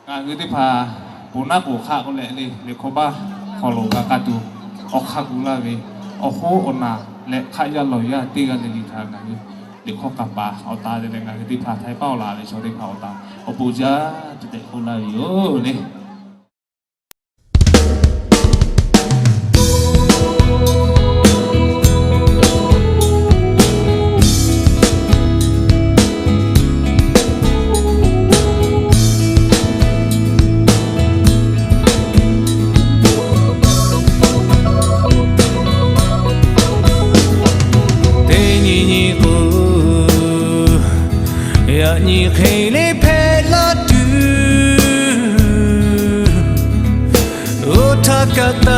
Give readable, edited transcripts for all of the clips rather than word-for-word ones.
งานที่พาปูนักปูข้าก็แหละเลยเด็กเขาบ้าขอหลงกาตูออกข้ากูลาเวออกโคอนาและข้ายาลอยยาตีกันในทางนั้นเด็กเขากลับบ้าเอาตาในงานที่พาไทยเป้าลาเลยชาวเด็กเขาตาเอาปูจ้าจะเด็กเขาลาอยู่เนี่ย你可以陪了du，我他个的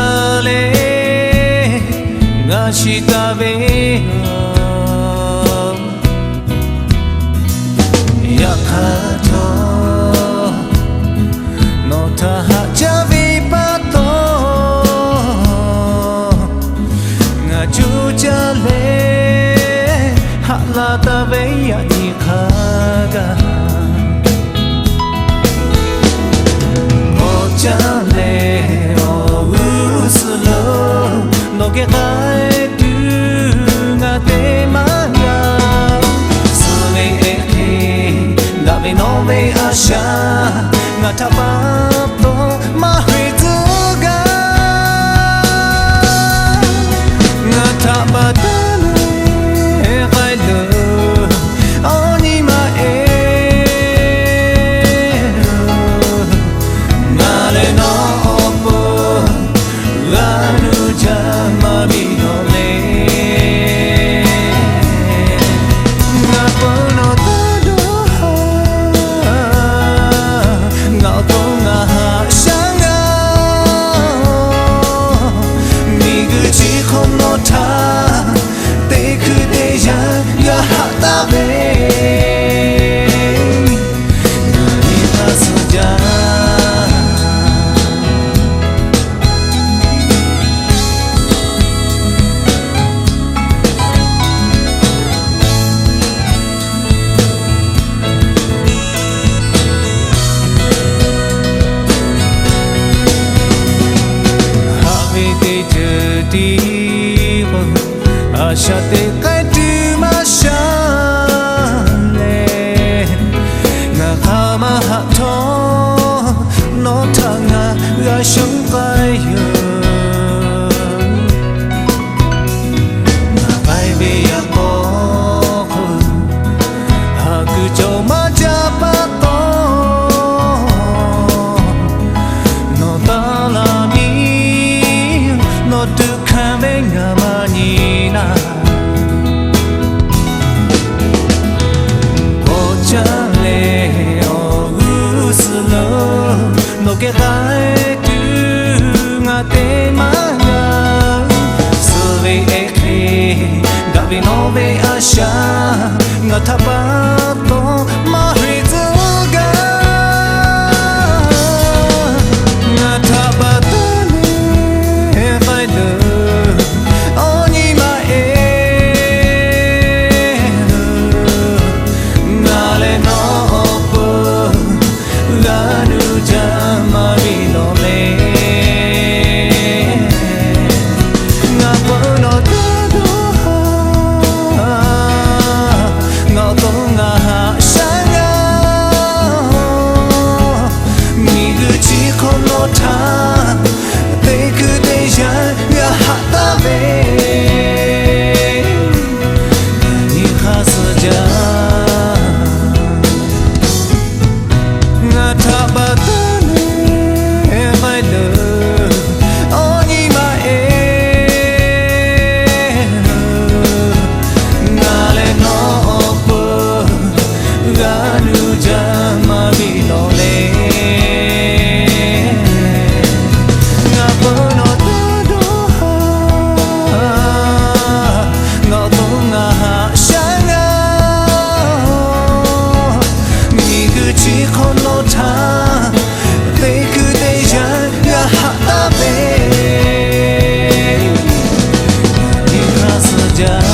嘞，我是个为呀卡托，诺他哈加维巴多，我就加嘞，哈拉达维呀你卡。Ke gai tu nga te manga sule eke da ve no ve asha nga tapa to ma hui tu ga nga tapa ta le gai lo oni ma e na le no po la nu ja Asha te kai tu ma sha le nga kama ha to no ta nga ga shung kai yo nga bai be ya ko ha ku jo ma ja pa to no ta la mi no tu kha me nga ma ni na no ke gai tu nga te manga sule eke da vi no ve asha nga thapa to ma hui tu ga nga thapa ta ne gai lo oni ma e na le no po la nu ja Yeah.